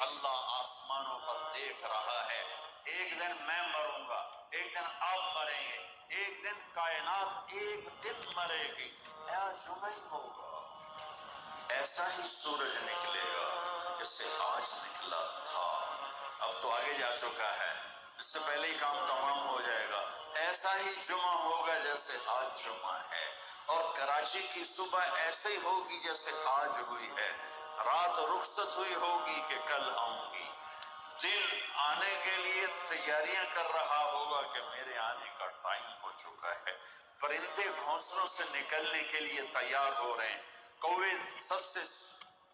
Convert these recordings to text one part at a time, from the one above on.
اللہ آسمانوں پر دیکھ رہا ہے۔ ایک دن میں مروں گا، ایک دن آپ مریں گے، ایک دن کائنات ایک دن مرے گی، جمعہ ہی ہوگا۔ ایسا ہی سورج نکلے گا جیسے آج نکلا تھا، اب تو آگے جا چکا ہے، اس سے پہلے ہی کام تمام ہو جائے گا۔ ایسا ہی جمعہ ہوگا جیسے آج جمعہ ہے، اور کراچی کی صبح ایسے ہی ہوگی جیسے آج ہوئی ہے۔ رات رخصت ہوئی ہوگی کہ کل آؤں گی، دن آنے کے لیے تیاریاں کر رہا ہوگا کہ میرے آنے کا ٹائم ہو چکا ہے۔ پرندے گھونسلوں سے نکلنے کے لیے تیار ہو رہے ہیں، کوے سب سے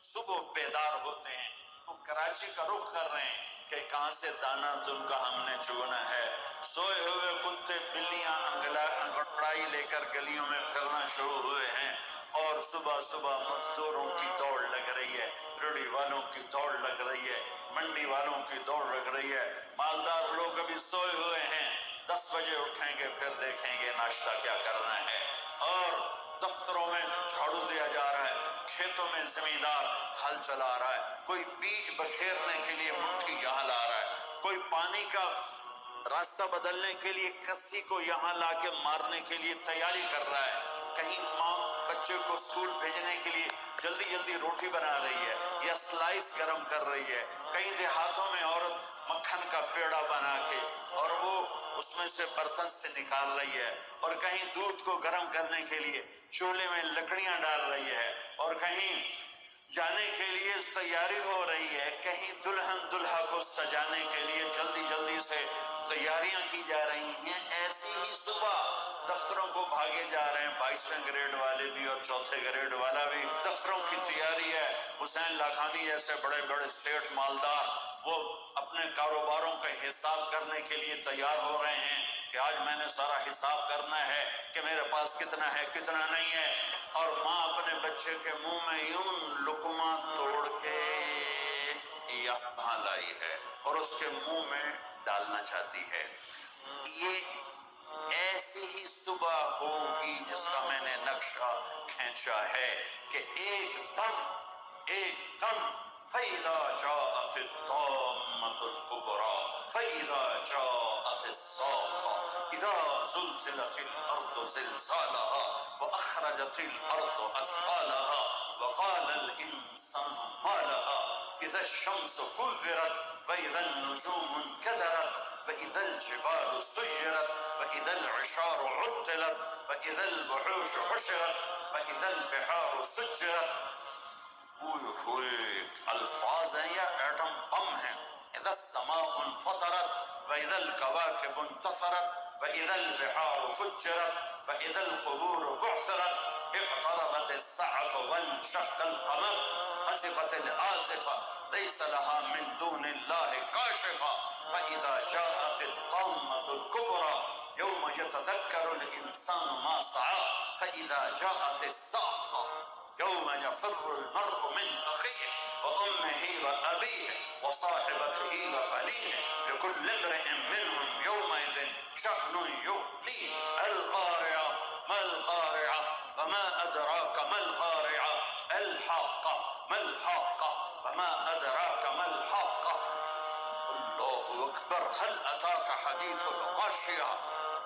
صبح بیدار ہوتے ہیں، تو کراچی کا رخ کر رہے ہیں کہ کہاں سے دانا دن کا ہم نے چگنا ہے۔ سوئے ہوئے کتے بلیاں انگڑائی لے کر گلیوں میں پھرنا شروع ہوئے ہیں، اور صبح صبح مزدوروں کی دوڑ لگ رہی ہے، ریڑھی والوں کی دوڑ لگ رہی ہے، منڈی والوں کی دوڑ لگ رہی ہے۔ مالدار لوگ ابھی سوئے ہوئے ہیں، 10 بجے اٹھیں گے، پھر دیکھیں گے ناشتہ کیا کرنا ہے، اور دفتروں میں جھاڑو دیا جا رہا ہے، کھیتوں میں زمیندار ہل چلا رہا ہے، کوئی بیج بکھیرنے کے لیے مٹھی یہاں لا رہا ہے، کوئی پانی کا راستہ بدلنے کے لیے کسی کو یہاں لا کے مارنے کے لیے تیاری کر رہا ہے، کہیں ماں بچے کو اسکول بھیجنے کے لیے جلدی جلدی روٹی بنا رہی ہے یا سلائس گرم کر رہی ہے، کہیں دیہاتوں میں عورت مکھن کا پیڑا بنا کے اور وہ اس میں سے برتن سے نکال رہی ہے، اور کہیں دودھ کو گرم کرنے کے لیے چولہے میں لکڑیاں ڈال رہی ہے، اور کہیں جانے کے لیے تیاری ہو رہی ہے، کہیں دلہن دلہا کو سجانے کے لیے جلدی جلدی سے تیاریاں کی جا رہی ہیں۔ ایسی ہی صبح دفتروں کو بھاگے جا رہے ہیں، 22ویں گریڈ والے بھی اور 4تھے گریڈ والا بھی، دفتروں کی تیاری ہے۔ حسین لاکھانی جیسے بڑے بڑے سیٹھ مالدار وہ اپنے کاروباروں کا حساب کرنے کے لیے تیار ہو رہے ہیں کہ آج میں نے سارا حساب کرنا ہے کہ میرے پاس کتنا ہے کتنا نہیں ہے، اور ماں اپنے بچے کے منہ میں یوں لقمہ توڑ کے یہاں لائی ہے اور اس کے منہ میں ڈالنا چاہتی ہے۔ یہ ایسی ہی صبح ہوگی جس کا میں نے نقشہ کھینچا ہے کہ ایک دم فَإِذَا جَاءَتِ الطَّامَّةُ الْكُبْرَى فَإِذَا جَاءَتِ الصَّاخَّةُ إِذَا زُلْزِلَتِ الْأَرْضُ زِلْزَالَهَا وَأَخْرَجَتِ الْأَرْضُ أَثْقَالَهَا وَقَالَ الْإِنسَانُ مَا لَهَا إِذَا الشَّمْسُ كُوِّرَتْ وَإِذَا النُّجُومُ انكدرت وإذا الجبال سيرت وإذا العشار عطلت وإذا الوحوش حشرت وإذا البحار سجرت۔ ہوئے الفاظ ہیں یا ایٹم بم ہیں۔ اذا السماء انفطرت وإذا الكواكب انتثرت وإذا البحار فجرت وإذا القبور بعثرت اقتربت الساعة وانشق القمر أزفت الآزفة ليس لها من دون الله كاشفة فإذا جاءت الطامة الكبرى يوم يتذكر الإنسان ما سعى فإذا جاءت الصاخة يوم يفر المرء من أخيه وأمه وأبيه وصاحبته وبنيه لكل امرئ منهم يومئذ شأن يغنيه القارعة ما القارعة وما أدراك ما القارعة الحاقة ما الحاقة وما أدراك ما الحاقة۔ الله أكبر۔ هل أتاك حديث الغاشية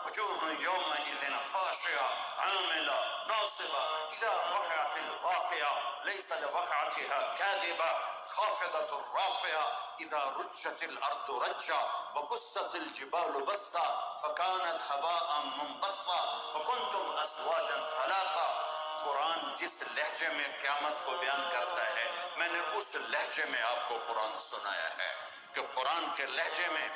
وجوه يومئذ خاشعة عاملة ناصبة إذا وقعت الواقعة ليس لوقعتها كاذبة خافضة رافعة إذا رجت الأرض رجا وبست الجبال بسا فكانت هباء منبثا وكنتم أزواجا ثلاثا۔ قرآن جس لہجے میں قیامت کو بیان کرتا ہے میں نے اس لہجے میں آپ کو قرآن سنایا ہے کہ قرآن کے لہجے میں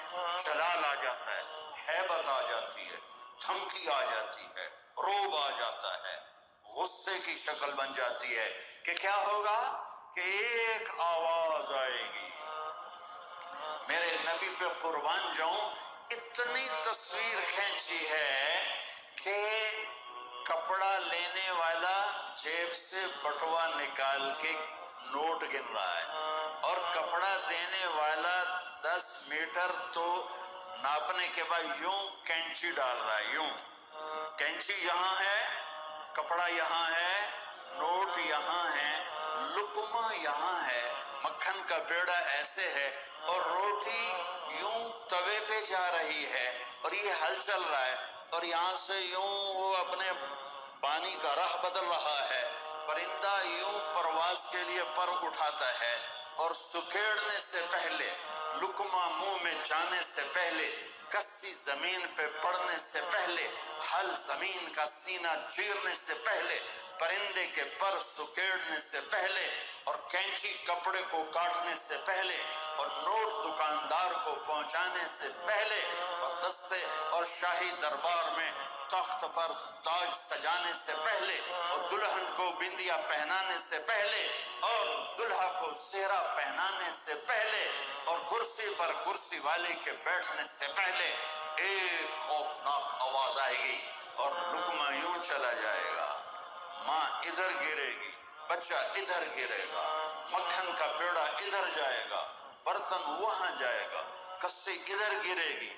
جلال آ جاتا ہے، ہیبت آ جاتی ہے، دھمکی آ جاتی ہے، روب آ جاتا ہے، غصے کی شکل بن جاتی ہے کہ کیا ہوگا کہ ایک آواز آئے گی۔ میرے نبی پہ قربان جاؤں، اتنی تصویر کھینچی ہے کہ کپڑا لینے والا جیب سے بٹوا نکال کے نوٹ گن رہا ہے اور کپڑا دینے والا 10 میٹر تو ناپنے کے بعد یوں کینچی ڈال رہا ہے، یوں کینچی یہاں ہے، کپڑا یہاں ہے، نوٹ یہاں ہے، لقمہ یہاں ہے، مکھن کا پیڑا ایسے ہے اور روٹی یوں توے پہ جا رہی ہے اور یہ ہل چل رہا ہے اور یہاں سے یوں وہ اپنے پانی کا راہ بدل رہا ہے. پرندہ یوں پرواز کے لیے پر اٹھاتا ہے اور سکیڑنے سے پہلے، لقمہ منہ میں جانے سے پہلے، کسی زمین پہ پڑنے سے پہلے، ہل زمین کا سینہ چیرنے سے پہلے، پرندے کے پر سکیڑنے سے پہلے اور کینچی کپڑے کو کاٹنے سے پہلے اور نوٹ دکاندار کو پہنچانے سے پہلے اور دستے اور شاہی دربار میں تخت پر تاج سجانے سے پہلے اور دلہن کو بندیا پہنانے سے پہلے اور دلہا کو سہرا پہنانے سے پہلے اور کرسی پر کرسی والے کے بیٹھنے سے پہلے ایک خوفناک آواز آئے گی اور لقمہ یوں چلا جائے گا. ماں ادھر گرے گی، بچہ ادھر گرے گا، مکھن کا پیڑا ادھر جائے گا، برتن وہاں جائے گا، کسی ادھر گرے گی،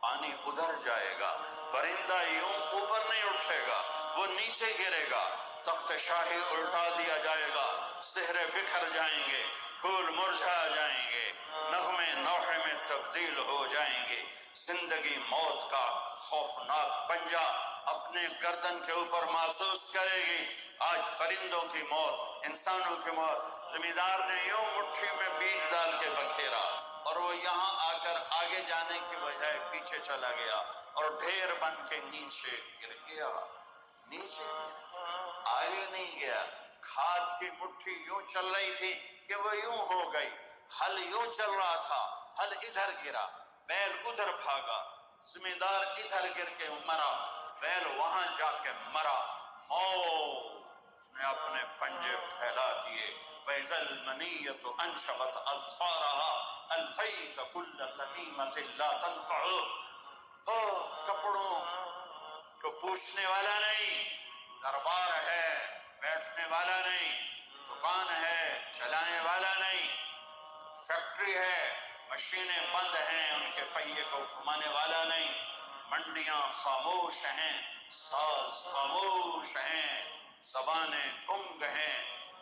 پانی ادھر جائے گا، پرندہ یوں اوپر نہیں اٹھے گا، وہ نیچے گرے گا، تخت شاہی الٹا دیا جائے گا، سہرے بکھر جائیں گے، پھول مرجھا جائیں گے، نغمے نوحے میں تبدیل ہو جائیں گے. زندگی موت کا خوفناک پنجہ اپنے گردن کے اوپر محسوس کرے گی. آج پرندوں کی موت، انسانوں کی موت. زمیندار نے یوں مٹھی میں بیج ڈال کے بکھیرا اور وہ یہاں آ کر آگے جانے کی بجائے پیچھے چلا گیا اور ڈھیر بن کے نیچے گر گیا. نیچے آگے نہیں گیا. کھاد کی مٹھی یوں چل رہی تھی کہ وہ یوں ہو گئی. ہل یوں چل رہا تھا، ہل ادھر گرا، بیل ادھر بھاگا، زمیندار ادھر گر کے مرا، بیل وہاں جا کے مرا. موت نے اپنے پنجے پھیلا دیے. وَإِذَا الْمَنِيَّةُ أَنْشَبَتْ أَظْفَارَهَا أَلْفَيْتَ كُلَّ تَمِيمَةٍ لَا تَنْفَعُ. کپڑوں کو پوچھنے والا نہیں، دربار ہے بیٹھنے والا نہیں، دکان ہے چلانے والا نہیں، فیکٹری ہے مشینیں بند ہیں ان کے پہیے کو گھمانے والا نہیں، منڈیاں خاموش ہیں، ساز خاموش ہیں، زبانیں گنگ ہیں،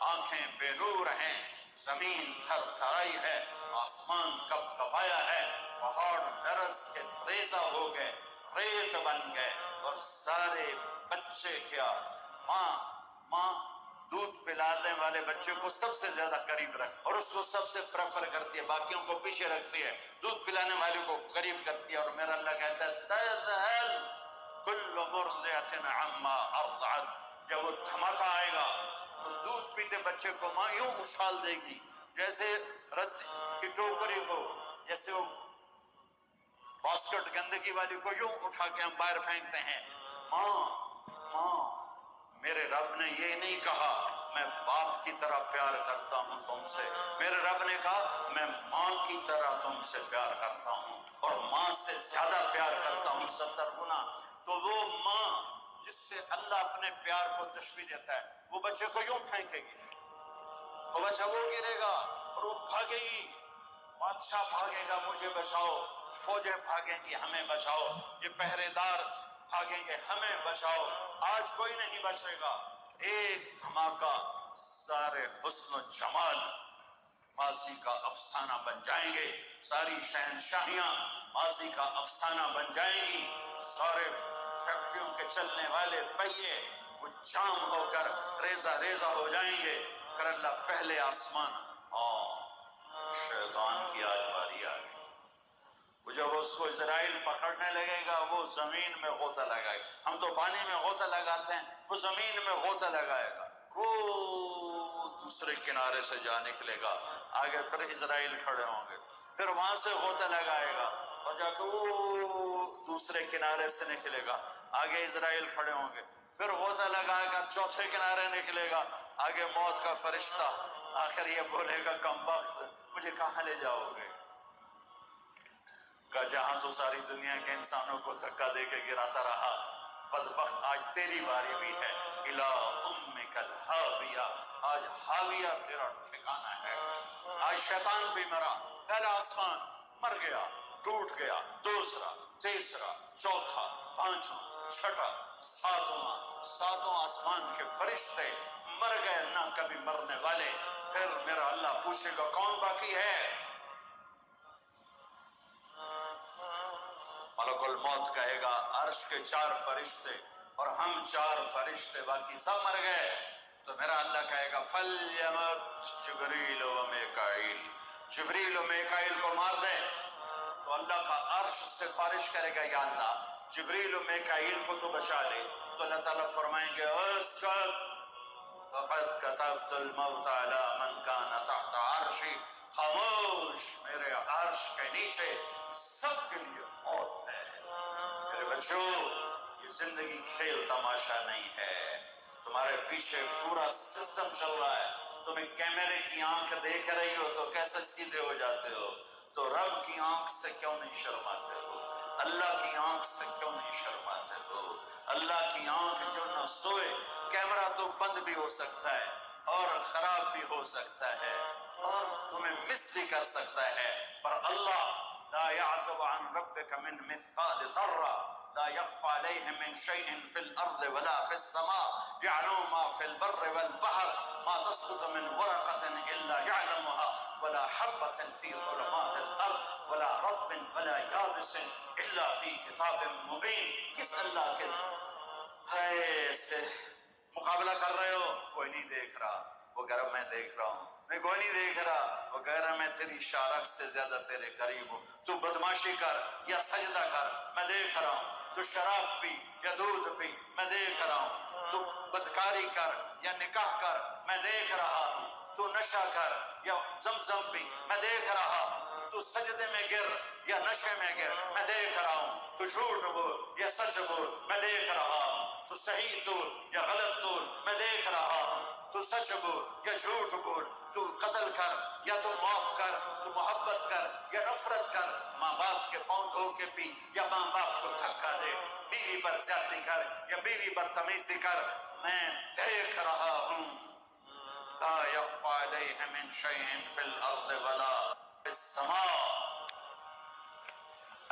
آنکھیں بے نور ہیں، زمین تھر تھرائی ہے، آسمان کب کبایا ہے، پہاڑ برس کے ریزہ ہو گئے، ریت بن گئے اور سارے بچے کیا. ماں دودھ پلانے والے بچے کو سب سے زیادہ قریب رکھ اور اس کو سب سے پریفر کرتی ہے، باقیوں کو پیچھے رکھتی ہے، دودھ پلانے والے کو قریب کرتی ہے. اور میرا اللہ کہتا ہے تذہل کل مرضعۃ عما ارضعت. جب وہ دھماکہ آئے گا تو دودھ پیتے بچے کو ماں یوں اچھال دے گی جیسے رد کی ٹوکری کو، جیسے وہ باسکٹ گندگی والی کو یوں اٹھا کے ہم باہر پھینکتے ہیں. ماں میرے رب نے یہ نہیں کہا میں باپ کی طرح پیار کرتا ہوں تم سے، میرے رب نے کہا میں ماں کی طرح تم سے پیار کرتا ہوں اور ماں سے زیادہ پیار کرتا ہوں 70 گنا. تو وہ ماں جس سے اللہ اپنے پیار کو تشبیہ دیتا ہے وہ بچے کو یوں پھینکے گی، وہ بچہ وہ گرے گا اور وہ بھاگے گی، بادشاہ بھاگے گا مجھے بچاؤ، فوجیں بھاگیں گی ہمیں بچاؤ، یہ پہرے دار بھاگیں گے ہمیں بچاؤ. آج کوئی نہیں بچے گا. ایک دھماکہ سارے حسن و جمال ماضی کا افسانہ بن جائیں گے، ساری شہنشاہیاں ماضی کا افسانہ بن جائیں گی، سارے فیکٹریوں کے چلنے والے پہیے وہ جام ہو کر ریزہ ریزہ ہو جائیں گے. کر اللہ پہلے آسمان. شیطان کی آج باری آ گئی. وہ جب اس کو اسرائیل پکڑنے لگے گا وہ زمین میں غوطہ لگائے گا. ہم تو پانی میں غوطہ لگاتے ہیں، وہ زمین میں غوطہ لگائے گا، وہ دوسرے کنارے سے جا نکلے گا. آگے پھر اسرائیل کھڑے ہوں گے، پھر وہاں سے غوطہ لگائے گا اور جا کے وہ دوسرے کنارے سے نکلے گا. آگے اسرائیل کھڑے ہوں گے، پھر غوطہ لگا کر چوتھے کنارے نکلے گا. آگے موت کا فرشتہ آخر یہ بولے گا کمبخت مجھے کہاں لے جاؤ گے؟ کہ جہاں تو ساری دنیا کے انسانوں کو دھکا دے کے گراتا رہا، بدبخت آج تیری باری بھی ہے. الہ امک الہاویہ، آج ہاویہ تیرا ٹھکانہ ہے. آج شیطان بھی مرا، پہلا آسمان مر گیا، ٹوٹ گیا، دوسرا، تیسرا، چوتھا، پانچواں، چھٹا، ساتواں آسمان کے فرشتے مر گئے نہ کبھی مرنے والے. پھر میرا اللہ پوچھے گا کون باقی ہے؟ ملک الموت کہے گا عرش کے 4 فرشتے اور ہم 4 فرشتے باقی سب مر گئے. تو میرا اللہ کہے گا فَلْيَمُتْ جبریل و میکائیل، جبریل و میکائیل کو مار دے. تو اللہ کا عرش سے سفارش کرے گا یا اللہ جبریل و میکائیل کو تو بچا لے. تو اللہ تعالیٰ فرمائیں گے اسکت فقد كتبت الموت على من كان تحت عرشی، خاموش، میرے عرش کے نیچے سب کے لیے موت ہے. میرے بچوں یہ زندگی کھیل تماشا نہیں ہے، تمہارے پیچھے پورا سسٹم چل رہا ہے. تمہیں کیمرے کی آنکھ دیکھ رہی ہو تو کیسے سیدھے ہو جاتے ہو؟ تو رب کی آنکھ سے کیوں نہیں شرماتے ہو؟ اللہ کی آنکھ سے کیوں نہیں شرماتے ہو؟ اللہ کی آنکھ جو نہ سوئے. کیمرہ تو بند بھی ہو سکتا ہے اور خراب بھی ہو سکتا ہے اور تمہیں مس بھی کر سکتا ہے، پر اللہ لا يعزب عن ربك من مثقال ذرة لا يخفى عليه من شيء في الأرض ولا في السماء يعلم ما في البر والبحر ما تسقط من ورقة إلا يعلمها ولا حبة في ظلمات الأرض ولا رطب ولا يابس إلا في كتاب مبين. کس اللہ کے ہے سے مقابلہ کر رہے ہو؟ کوئی نہیں دیکھ رہا، وہ کہہ رہا میں دیکھ رہا ہوں. میں کوئی نہیں دیکھ رہا، وہ کہہ رہا میں تیری شارک سے زیادہ تیرے قریب ہوں. تو بدماشی کر یا سجدہ کر، میں دیکھ رہا ہوں. تو شراب پی یا دودھ پی، میں دیکھ رہا ہوں. تو بدکاری کر یا نکاح کر، میں دیکھ رہا ہوں. تو نشہ کر یا زمزم پی، میں دیکھ رہا ہوں. تو سجدے میں گر یا نشے میں گر، میں دیکھ رہا ہوں. تو جھوٹ بول یا سچ بول، میں دیکھ رہا ہوں. تو صحیح طور یا غلط طور، میں دیکھ رہا ہوں. تو سچ بول یا جھوٹ بول، تو قتل کر یا تو معاف کر، تو محبت کر یا نفرت کر. ماں باپ کے پاؤں دھو کے پی یا ماں باپ کو دھکا دے. بیوی پر زیادتی کر یا بیوی بدتمیزی کر، میں دیکھ رہا ہوں. لا يخفى عليه من شيء في الارض ولا في السماء.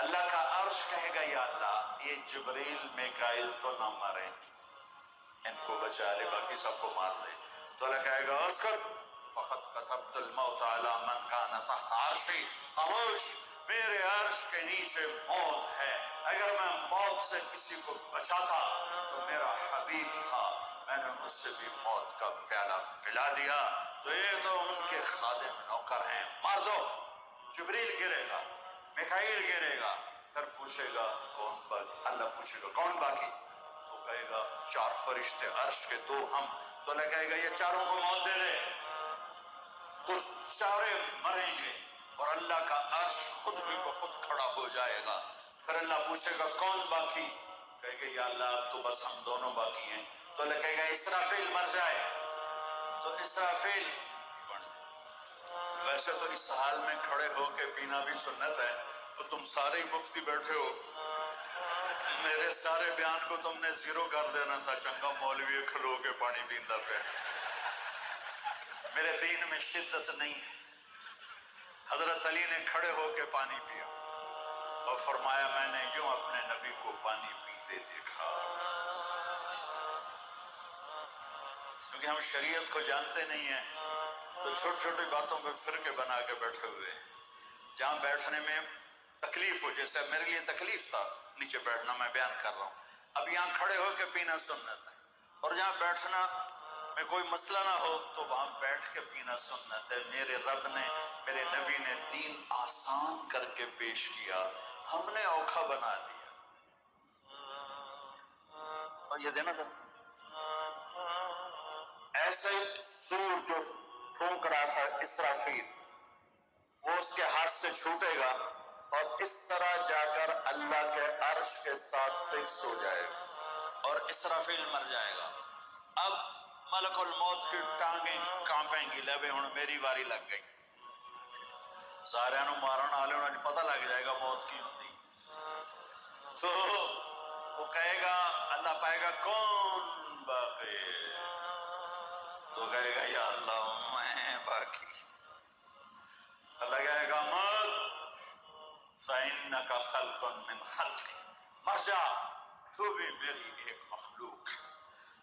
اللہ کا عرش کہے گا یا اللہ یہ جبریل میکائیل تو نہ مرے، ان کو بچا لے، باقی سب کو مار دے. تو اللہ کہے گا اسکت فقط كتبت الموت على من كان تحت عرشی، خاموش، میرے عرش کے نیچے موت ہے. اگر میں موت سے کسی کو بچاتا تو میرا حبیب تھا، میں نے مجھ سے بھی موت کا پیالہ پلا دیا. تو یہ تو ان کے خادم نوکر ہیں، مار دو. جبریل گرے گا، میکائیل گرے گا، پھر پوچھے گا کون باقی؟ اللہ پوچھے گا کون باقی؟ تو کہے گا 4 فرشتے عرش کے 2 ہم. تو اللہ کہے گا یہ چاروں کو موت دے دے. تو چارے مریں گے اور اللہ کا عرش خود ہی بخود کھڑا ہو جائے گا. پھر اللہ پوچھے گا کون باقی؟ کہے گا یا اللہ اب تو بس ہم دونوں باقی ہیں. تو اللہ کہے گا اسرافیل مر جائے. تو اسرافیل، ویسے تو اس حال میں کھڑے ہو کے پینا بھی سنت ہے، تو تم سارے ہی مفتی بیٹھے ہو، میرے سارے بیان کو تم نے زیرو کر دینا تھا. چنگا مولوی کھلو کے پانی پیندا پہ. میرے دین میں شدت نہیں ہے. حضرت علی نے کھڑے ہو کے پانی پیا اور فرمایا میں نے یوں اپنے نبی کو پانی پیتے دیکھا. کیونکہ ہم شریعت کو جانتے نہیں ہیں تو چھوٹی چھوٹی باتوں پہ فرقے بنا کے بیٹھے ہوئے ہیں. جہاں بیٹھنے میں تکلیف ہو، جیسے میرے لیے تکلیف تھا نیچے بیٹھنا، میں بیان کر رہا ہوں. اب یہاں کھڑے ہو کے پینا سنت ہے، اور جہاں بیٹھنا میں کوئی مسئلہ نہ ہو تو وہاں بیٹھ کے پینا سنت ہے. میرے رب نے، میرے نبی نے دین آسان کر کے پیش کیا، ہم نے اوکھا بنا دیا. اور یہ دینا تھا ایسے سور جو پھونک رہا تھا اسرافیل، وہ اس کے ہاتھ سے چھوٹے گا اور اس طرح جا کر اللہ کے عرش کے ساتھ فکس ہو جائے گا اور اسرافیل مر جائے گا. اب ملک الموت کی ٹانگیں کانپیں گی، لے بھئی ہن میری واری لگ گئی. سارے نو مارن والے انہیں پتہ لگ جائے گا موت کی ہوندی. تو وہ کہے گا، اللہ پائے گا کون باقی؟ تو کہے گا یا اللہ میں باقی. اللہ کہے گا مت فَإِنَّكَ خَلْقٌ مِّنْ خَلْقِ، مر جا، تو بھی میری ایک مخلوق ہے.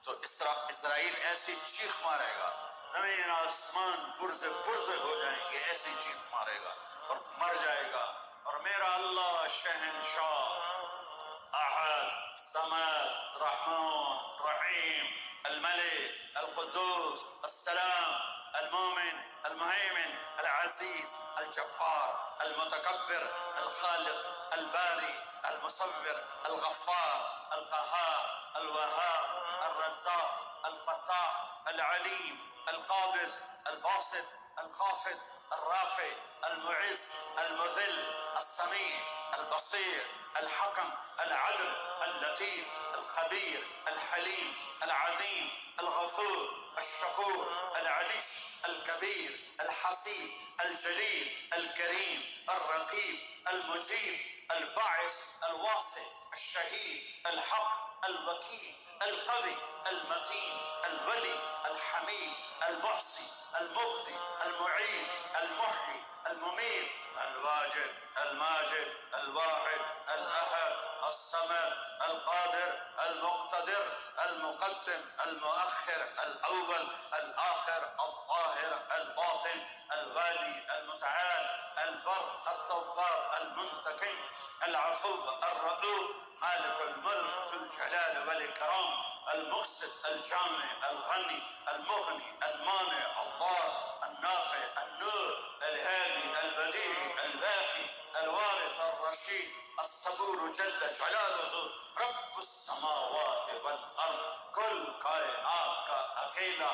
تو اسرائیل ایسی چیخ مارے گا زمین آسمان پرزے پرزے ہو جائیں گے، ایسی چیخ مارے گا اور مر جائے گا۔ اور میرا اللہ شہنشاہ، احد، صمد، رحمان، رحیم، الملك، القدوس، السلام، المؤمن، المهيمن، العزيز، الجبار، المتكبر، الخالق، الباري، المصور، الغفار، القهار، الوهاب، الرزاق، الفتاح، العليم، القابض، الباسط، الخافض، الرافع، المعز، المذل، السميع، البصير، الحكم، العدل، اللطيف، الخبير، الحليم، العظيم، الغفور، الشكور، العليش، الكبير، الحسيب، الجليل، الكريم، الرقيب، المجيب، الباعث، الواسع، الشهيد، الحق، الوكيل، القوي، المتين، الولي، الحميد، المحصي، المبدي، المعيد، المحيي، المميت، الواجد، الماجد، الواحد، الأحد، الصمد، القادر، المقتدر، المقدم، المؤخر، الأول، الآخر، الظاهر، الباطن، الوالي، المتعال، البر، التواب، المنتقم، العفو، الرؤوف، مالك الملك، ذو الجلال والإكرام، المقسط، الجامع، الغني، المغني، المانع، الضار، النافع، النور، الهادي، البديع، الباقي، الوارث، الرشيد، الصبور جل جلالہ، رب السماوات والارض، کل کائنات کا اکیلا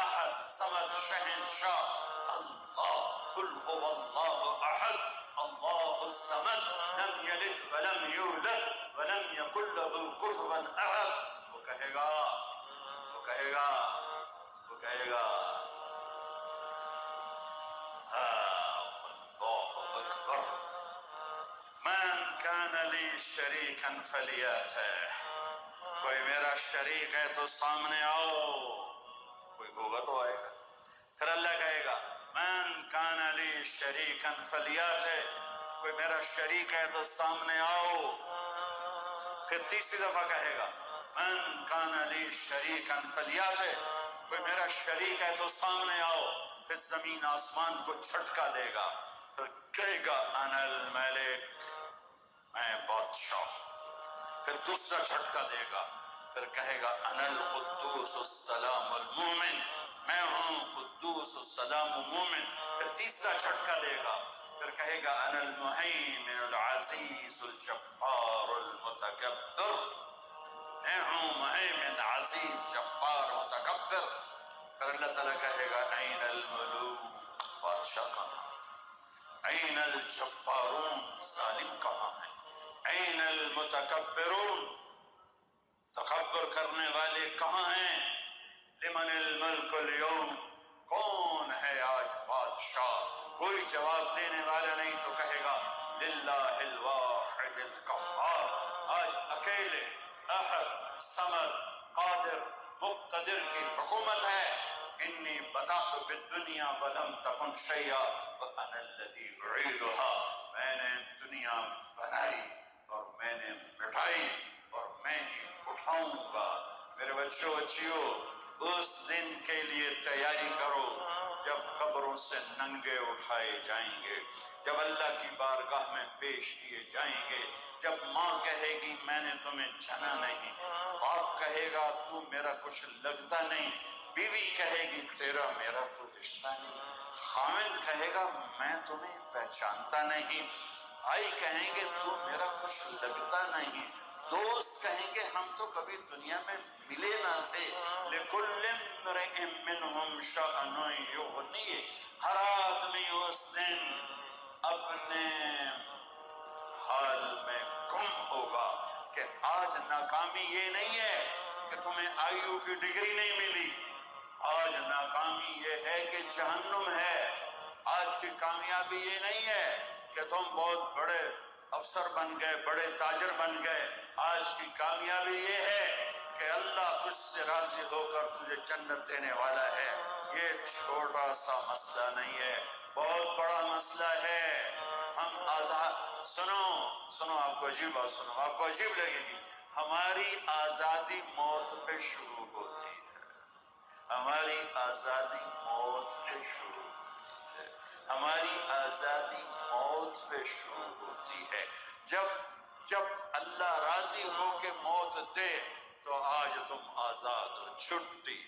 احد صمد شہنشاہ اللہ، قل هو اللہ احد اللہ الصمد، لم یلد ولم یولد ولم یکن له کفوا احد۔ وہ کہے گا، وہ کہے گا، وہ کہے گا اللہ اکبر، من کان لی شریکا فلیاتہ، کوئی میرا شریک ہے تو سامنے آؤ، کوئی ہوگا تو آئے گا۔ پھر اللہ کہے گا من کان لی شریکا فلیاتہ، کوئی میرا شریک ہے تو سامنے آؤ۔ پھر تیسری دفعہ کہے گا من کان لی شریکا فلیاتہ، کوئی میرا شریک ہے تو سامنے آؤ۔ پھر زمین آسمان کو جھٹکا دے گا، پھر کہے گا انا الملک، میں بادشاہ۔ پھر دوسرا جھٹکا دے گا، پھر کہے گا انا القدوس السلام المومن، میں ہوں قدوس السلام مومن۔ پھر تیسرا جھٹکا دے گا، پھر کہے گا انا المہیمن العزیز الجبار المتکبر، میں ہوں مہیمن عزیز جبار متکبر۔ پھر اللہ تعالیٰ کہے گا این الملوک، بادشاہ کہاں، این الجبارون، ظالم کہاں ہے، این المتکبرون، تکبر کرنے والے کہاں ہیں، لمن الملک اليوم، کون ہے آج بادشاہ؟ کوئی جواب دینے والا نہیں تو کہے گا للہ الواحد القہار، آج اکیلے احد صمد قادر مقتدر کی حکومت ہے۔ انی بدأت بالدنیا ولم تکن شیئا وانا الذی اعیدها، میں نے دنیا بنائی اور میں نے مٹائی اور میں ہی اٹھاؤں گا۔ میرے بچوں بچیوں، اس دن کے لیے تیاری کرو جب قبروں سے ننگے اٹھائے جائیں گے، جب اللہ کی بارگاہ میں پیش کیے جائیں گے، جب ماں کہے گی میں نے تمہیں جنا نہیں، باپ کہے گا تو میرا کچھ لگتا نہیں، بیوی کہے گی تیرا میرا کوئی رشتہ نہیں، خاوند کہے گا میں تمہیں پہچانتا نہیں، بھائی کہیں گے تو میرا کچھ لگتا نہیں، دوست کہیں گے ہم تو کبھی دنیا میں ملے نہ تھے۔ لِكُلِّ امْرِئٍ مِّنْهُمْ شَأْنٌ يُغْنِيهِ، ہر آدمی اس دن اپنے حال میں گم ہوگا کہ آج ناکامی یہ نہیں ہے کہ تمہیں آئیو کی ڈگری نہیں ملی، آج ناکامی یہ ہے کہ جہنم ہے، آج کی کامیابی یہ نہیں ہے کہ تم بہت بڑے افسر بن گئے، بڑے تاجر بن گئے، آج کی کامیابی یہ ہے کہ اللہ تجھ سے راضی ہو کر تجھے جنت دینے والا ہے۔ یہ چھوٹا سا مسئلہ نہیں ہے، بہت بڑا مسئلہ ہے۔ ہم آزاد، سنو آپ کو عجیب بات سنو، آپ کو عجیب لگے گی، ہماری آزادی موت پہ شروع ہوتی ہے۔ ہماری آزادی موت پہ شروع ہوتی ہے، ہماری آزادی موت پہ شروع ہوتی ہے۔ جب اللہ راضی ہو کے موت دے تو آج تم آزاد ہو، چھٹی